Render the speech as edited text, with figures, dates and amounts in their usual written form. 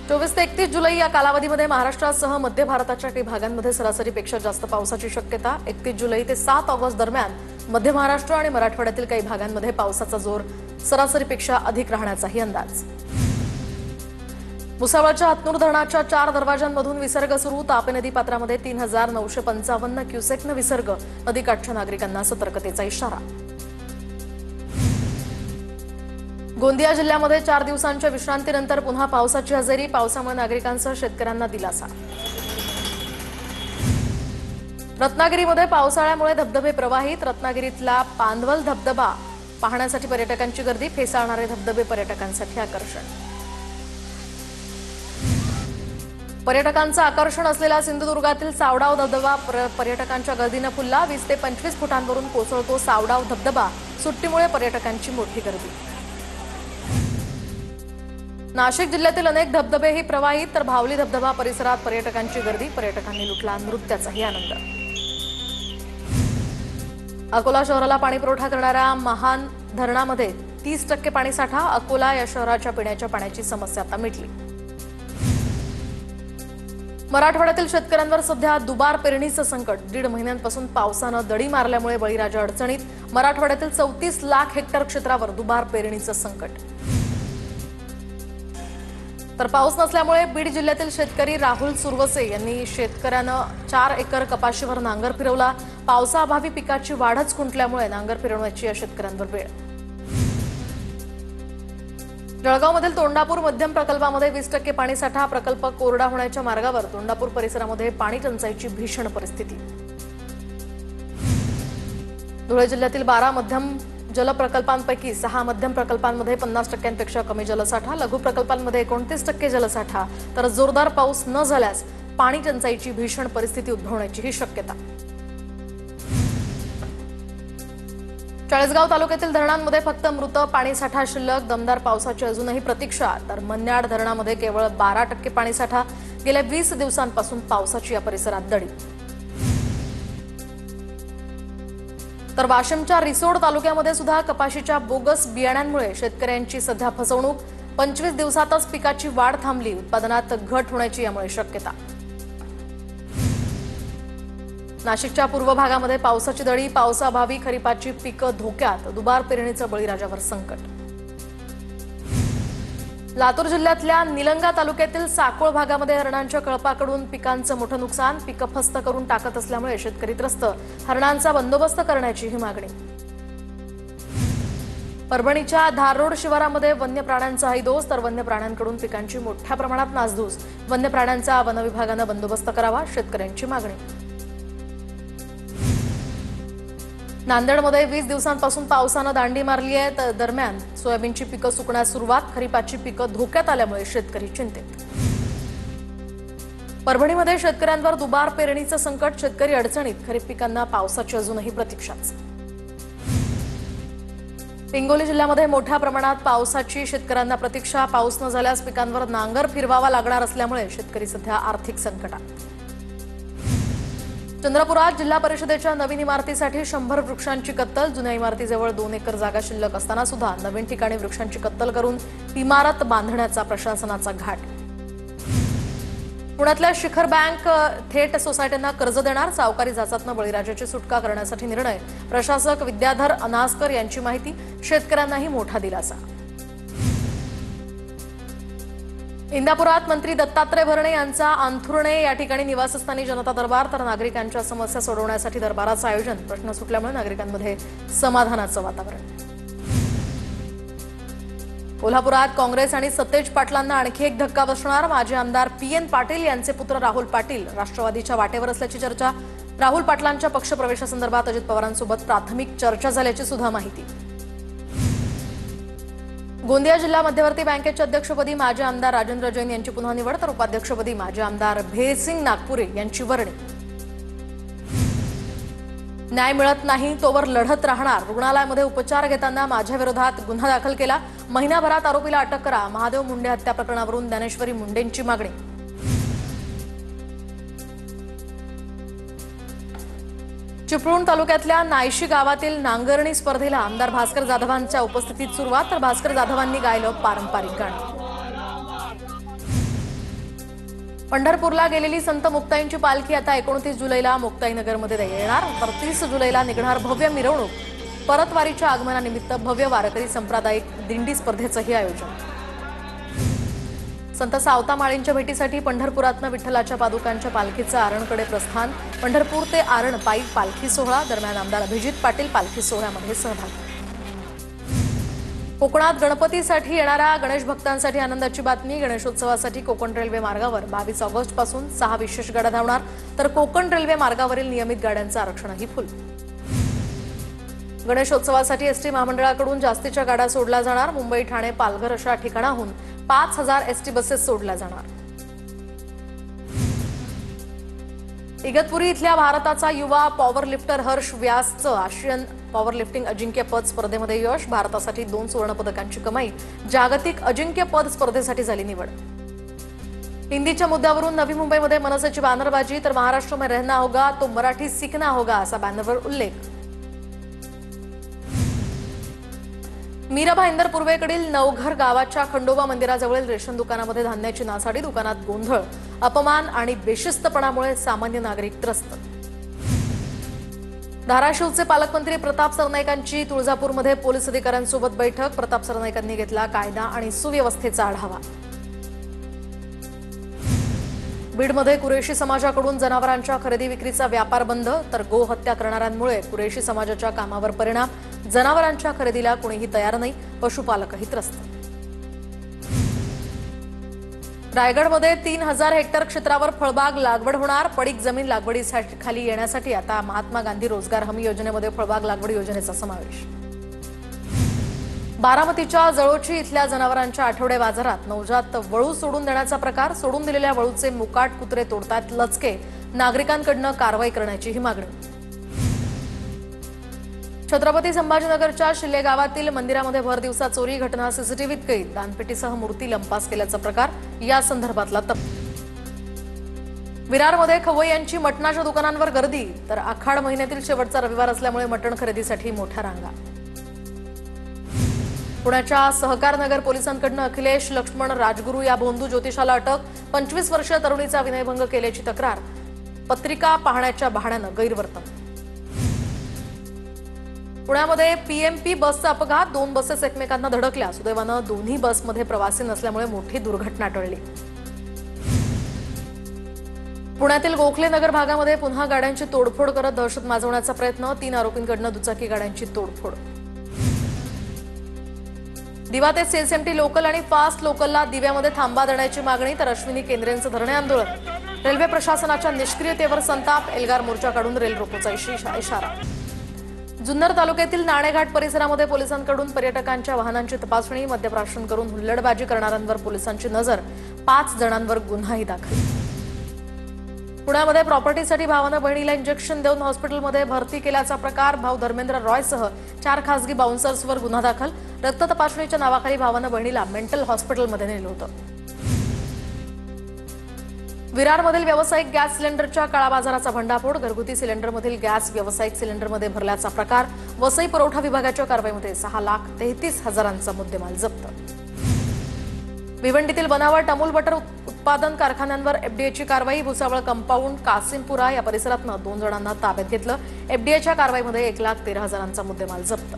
24 ते 31 जुलै या कालावधीमध्ये महाराष्ट्रासह मध्य भारताच्या काही भागांमध्ये सरासरीपेक्षा जास्त पावसाची शक्यता। 31 जुलै ते 7 ऑगस्ट दरम्यान मध्य महाराष्ट्र आणि मराठवाड्यातील काही भागांमध्ये पावसाचा जोर सरासरीपेक्षा अधिक राहण्याचाही अंदाज। भुसावळच्या हतनूर धरणाच्या 4 दरवाजांमधून विसर्ग सुरू। तापी नदी पात्रामध्ये 3955 क्युसेकने विसर्ग। नदीकाठच्या नागरिकांना सतर्कतेचा इशारा। गोंदिया जिल्ह्यामध्ये 4 दिवसांच्या विश्रांतीनंतर पुन्हा पावसाची हजेरी। पावसामुळे नागरिकांसह शेतकऱ्यांना दिलासा। रत्नागिरीमध्ये पावसाळ्यामुळे धबधबे प्रवाहित। रत्नागिरीतला पांदवल धबधबा पाहण्यासाठी पर्यटकांची गर्दी। फेसाळणारे धबधबे पर्यटकांसाठी आकर्षण। पर्यटकांचं आकर्षण असलेला सिंधुदुर्गातील सावडाव धबधबा पर्यटकांच्या गर्दीने फुलला। 20 ते 25 फुटांवरून कोसळतो सावडाव धबधबा। सुट्टीमुळे पर्यटकांची मोठी गर्दी। नाशिक जिल्ह्यातील अनेक धबधबेही प्रवाहित, तर भावली धबधबा परिसरात पर्यटकांची गर्दी। पर्यटकांनी लुटला नृत्याचाही आनंद। अकोला शहराला पाणीपुरवठा करणाऱ्या महान धरणामध्ये 30% पाणीसाठा। अकोला या शहराच्या पिण्याच्या पाण्याची समस्या आता मिटली। मराठवाड्यातील शेतकऱ्यांवर सध्या दुबार पेरणीचं संकट। 1.5 महिन्यांपासून पावसानं दडी मारल्यामुळे बळीराजा अडचणीत। मराठवाड्यातील 34 लाख हेक्टर क्षेत्रावर दुबार पेरणीचं संकट। तर पाऊस नसल्यामुळे बीड जिल्ह्यातील शेतकरी राहुल सुरवसे यांनी शेतकऱ्यानं 4 एकर कपाशीवर नांगर फिरवला। पावसाअभावी पिकाची वाढच खुंटल्यामुळे नांगर फिरवण्याची या शेतकऱ्यांवर वेळ। जळगावमधील तोंडापूर मध्यम प्रकल्पामध्ये 20% पाणीसाठा। प्रकल्प कोरडा होण्याच्या मार्गावर। तोंडापूर परिसरामध्ये पाणी टंचाईची भीषण परिस्थिती। धुळे जिल्ह्यातील 12 मध्यम जल प्रकल्पांपैकी 6 मध्यम प्रकल्पांमध्ये 50%पेक्षा कमी जलसाठा। लघु प्रकल्पांमध्ये 29% जलसाठा। तर जोरदार पाऊस न झाल्यास पाणी टंचाईची भीषण परिस्थिती उद्भवण्याचीही शक्यता। चाळीसगाव तालुक्यातील धरणांमध्ये फक्त मृत पाणीसाठा शिल्लक। दमदार पावसाची अजूनही प्रतीक्षा। तर मन्याड धरणामध्ये केवळ 12% पाणीसाठा। गेल्या 20 दिवसांपासून पावसाची या परिसरात दडी। तर वाशिमच्या रिसोड तालुक्यामध्ये सुद्धा कपाशीच्या बोगस बियाण्यांमुळे शेतकऱ्यांची सध्या फसवणूक। 25 दिवसातच पिकाची वाढ थांबली। उत्पादनात घट होण्याची यामुळे शक्यता। नाशिकच्या पूर्व भागामध्ये पावसाची दडी। पावसाअभावी खरीपाची पिकं धोक्यात। दुबार पेरणीचं बळीराजावर संकट। लातूर जिल्ह्यातल्या निलंगा तालुक्यातील साकोळ भागामध्ये हरणांच्या कळपाकडून पिकांचं मोठं नुकसान। पिकं फस्त करून टाकत असल्यामुळे शेतकरी त्रस्त। हरणांचा बंदोबस्त करण्याचीही मागणी। परभणीच्या धारोड शिवारामध्ये वन्य प्राण्यांचा हैदोस। तर वन्य प्राण्यांकडून पिकांची मोठ्या प्रमाणात नासधूस। वन्य प्राण्यांचा वनविभागानं बंदोबस्त करावा, शेतकऱ्यांची मागणी। नांदेडमध्ये 20 दिवसांपासून पावसानं दांडी मारली आहे। दरम्यान सोयाबीनची पिकं सुकण्यास सुरुवात। खरीपाची पिकं धोक्यात आल्यामुळे शेतकरी चिंतेत। परभणीमध्ये शेतकऱ्यांवर दुबार पेरणीचं संकट। शेतकरी अडचणीत। खरीप पिकांना पावसाची अजूनही प्रतीक्षाच। हिंगोली जिल्ह्यामध्ये मोठ्या प्रमाणात पावसाची शेतकऱ्यांना प्रतीक्षा। पाऊस न झाल्यास पिकांवर नांगर फिरवावा लागणार असल्यामुळे शेतकरी सध्या आर्थिक संकटात। चंद्रपुरात जिल्हा परिषदेच्या नवीन इमारतीसाठी 100 वृक्षांची कत्तल। जुन्या इमारतीजवळ 2 एकर जागा शिल्लक असताना सुद्धा नवीन ठिकाणी वृक्षांची कत्तल करून इमारत बांधण्याचा प्रशासनाचा घाट। पुण्यातल्या शिखर बँक थेट सोसायट्यांना कर्ज देणार। सावकारी जाचातनं बळीराजाची सुटका करण्यासाठी निर्णय। प्रशासक विद्याधर अनासकर यांची माहिती। शेतकऱ्यांनाही मोठा दिलासा। इंदापुरात मंत्री दत्तात्रय भरणे यांचा अंथुर्णे या ठिकाणी निवासस्थानी जनता दरबार। तर नागरिकांच्या समस्या सोडवण्यासाठी दरबाराचं आयोजन। प्रश्न सुटल्यामुळे नागरिकांमध्ये समाधानाचं वातावरण। कोल्हापुरात काँग्रेस आणि सतेज पाटलांना आणखी एक धक्का बसणार। माजी आमदार PN पाटील यांचे पुत्र राहुल पाटील राष्ट्रवादीच्या वाटेवर असल्याची चर्चा। राहुल पाटलांच्या पक्षप्रवेशासंदर्भात अजित पवारांसोबत प्राथमिक चर्चा झाल्याची सुद्धा माहिती। गोंदिया जिल्हा मध्यवर्ती बँकेच्या अध्यक्षपदी माजी आमदार राजेंद्र जैन यांची पुन्हा निवड। तर उपाध्यक्षपदी माजी आमदार भेरसिंग नागपुरे यांची वर्णी। न्याय मिळत नाही तोवर लढत राहणार। रुग्णालयामध्ये उपचार घेताना माझ्या विरोधात गुन्हा दाखल केला। महिनाभरात आरोपीला अटक करा। महादेव मुंडे हत्या प्रकरणावरून ज्ञानेश्वरी मुंडेंची मागणी। चिपळूण तालुक्यातल्या नायशी गावातील नांगरणी स्पर्धेला आमदार भास्कर जाधवांच्या उपस्थितीत सुरुवात। तर भास्कर जाधवांनी गायलं पारंपरिक गाणं। पंढरपूरला गेलेली संत मुक्ताईंची पालखी आता 29 जुलैला मुक्ताईनगरमध्ये येणार। 32 जुलैला निघणार भव्य मिरवणूक। परतवारीच्या आगमनानिमित्त भव्य वारकरी सांप्रदायिक दिंडी स्पर्धेचंही आयोजन। संत सावता माळींच्या भेटीसाठी पंढरपुरातनं विठ्ठलाच्या पादुकांच्या पालखीचं आरणकडे प्रस्थान। पंढरपूर ते आरण पायी पालखी सोहळा। दरम्यान आमदार अभिजित पाटील पालखी सोहळ्यामध्ये सहभागी। कोकणात गणपतीसाठी येणाऱ्या गणेश भक्तांसाठी आनंदाची बातमी। गणेशोत्सवासाठी कोकण रेल्वे मार्गावर 22 ऑगस्ट पासून 6 विशेष गाड्या धावणार, तर कोकण रेल्वे मार्गावरील नियमित गाड्यांचं आरक्षणही फुल। गणेशोत्सवासाठी एसटी महामंडळाकडून जास्तीच्या गाड्या सोडल्या जाणार। मुंबई, ठाणे, पालघर अशा ठिकाणाहून 5000 एसटी बसेस सोडल्या जाणार। इगतपुरी इथल्या भारताचा युवा पॉवर लिफ्टर हर्ष व्यासचं आशियन पॉवर लिफ्टिंग अजिंक्यपद स्पर्धेमध्ये यश। भारतासाठी 2 सुवर्ण पदकांची कमाई। जागतिक अजिंक्यपद स्पर्धेसाठी झाली निवड। हिंदीच्या मुद्द्यावरून नवी मुंबईमध्ये मनसेची बॅनरबाजी, तर महाराष्ट्र में रहना होगा तो मराठी सीखना होगा असा बॅनरवर उल्लेख। मीराबा इंदर पूर्वेकडील नवघर गावाच्या खंडोबा मंदिराजवळील रेशन दुकानामध्ये धान्याची नासाडी। दुकानात गोंधळ, अपमान आणि बेशिस्तपणामुळे सामान्य नागरिक त्रस्त। धाराशिवचे पालकमंत्री प्रताप सरनाईकांची तुळजापूरमध्ये पोलीस अधिकाऱ्यांसोबत बैठक। प्रताप सरनाईकांनी घेतला कायदा आणि सुव्यवस्थेचा आढावा। बीडमध्ये कुरेशी समाजाकडून जनावरांच्या खरेदी विक्रीचा व्यापार बंद, तर गोहत्या करणाऱ्यांमुळे कुरेशी समाजाच्या कामावर परिणाम। जनावरांच्या खरेदीला कोणीही तयार नाही, पशुपालकही त्रस्त। रायगडमध्ये 3000 हेक्टर क्षेत्रावर फळबाग लागवड होणार। पडीक जमीन लागवडीसाठी खाली येण्यासाठी आता महात्मा गांधी रोजगार हमी योजनेमध्ये फळबाग लागवड योजनेचा समावेश। बारामतीच्या जळोची इथल्या जनावरांच्या आठवडे बाजारात नवजात वळू सोडून देण्याचा प्रकार। सोडून दिलेल्या वळूचे मुकाट कुत्रे तोडतात लचके। नागरिकांकडून कारवाई करण्याचीही मागणी। छत्रपती संभाजीनगरच्या शिल्ले गावातील मंदिरामध्ये भर दिवसा चोरी घटना सीसीटीव्हीत कैद। दानपेटीसह मूर्ती लंपास केल्याचा प्रकार, या संदर्भातला विरारमध्ये खवय्यांची मटणाच्या दुकानांवर गर्दी, तर आखाड महिन्यातील शेवटचा रविवार असल्यामुळे मटण खरेदीसाठी मोठ्या रांगा। पुण्याच्या सहकारनगर पोलिसांकडून अखिलेश लक्ष्मण राजगुरू या भोंदू ज्योतिषाला अटक। 25 वर्षीय तरुणीचा विनयभंग केल्याची तक्रार। पत्रिका पाहण्याच्या बहाण्यानं गैरवर्तन। पुण्यामध्ये पीएमपी बसचा अपघात। 2 बसेस एकमेकांना धडकल्या। सुदैवानं दोन्ही बसमध्ये प्रवासी नसल्यामुळे मोठी दुर्घटना टळली। पुण्यातील गोखले नगर भागामध्ये पुन्हा गाड्यांची तोडफोड करत दहशत माजवण्याचा प्रयत्न। 3 आरोपींकडून दुचाकी गाड्यांची तोडफोड। दिवा ते सीएसएमटी लोकल आणि फास्ट लोकलला दिव्यामध्ये थांबा देण्याची मागणी, तर अश्विनी केंद्रेंचं धरणे आंदोलन। रेल्वे प्रशासनाच्या निष्क्रियतेवर संताप। एल्गार मोर्चा काढून रेल रोकोचा इशारा। जुन्नर तालुक्यातील नाणेघाट परिसरामध्ये पोलिसांकडून पर्यटकांच्या वाहनांची तपासणी। मद्यप्राशन करून हुल्लडबाजी करणाऱ्यांवर पोलिसांची नजर। 5 जणांवर गुन्हाही दाखल। पुण्यामध्ये प्रॉपर्टीसाठी भावानं बहिणीला इंजेक्शन देऊन हॉस्पिटलमध्ये भरती केल्याचा प्रकार। भाऊ धर्मेंद्र रॉयसह 4 खासगी बाउन्सर्सवर गुन्हा दाखल। रक्त तपासणीच्या नावाखाली भावानं बहिणीला मेंटल हॉस्पिटलमध्ये नेलं होतं। विरारमधील व्यावसायिक गॅस सिलेंडरच्या काळाबाजाराचा भंडाफोड। घरगुती सिलेंडरमधील गॅस व्यावसायिक सिलेंडरमध्ये भरल्याचा प्रकार। वसई पुरवठा विभागाच्या कारवाईमध्ये 6,33,000चा मुद्देमाल जप्त। भिवंडीतील बनावट अमूल बटर उत्पादन कारखान्यांवर एफडीएची कारवाई। भुसावळ कंपाऊंड, कासिमपुरा या परिसरातनं 2 जणांना ताब्यात घेतलं। एफडीएच्या कारवाईमध्ये 1,13,000चा मुद्देमाल जप्त।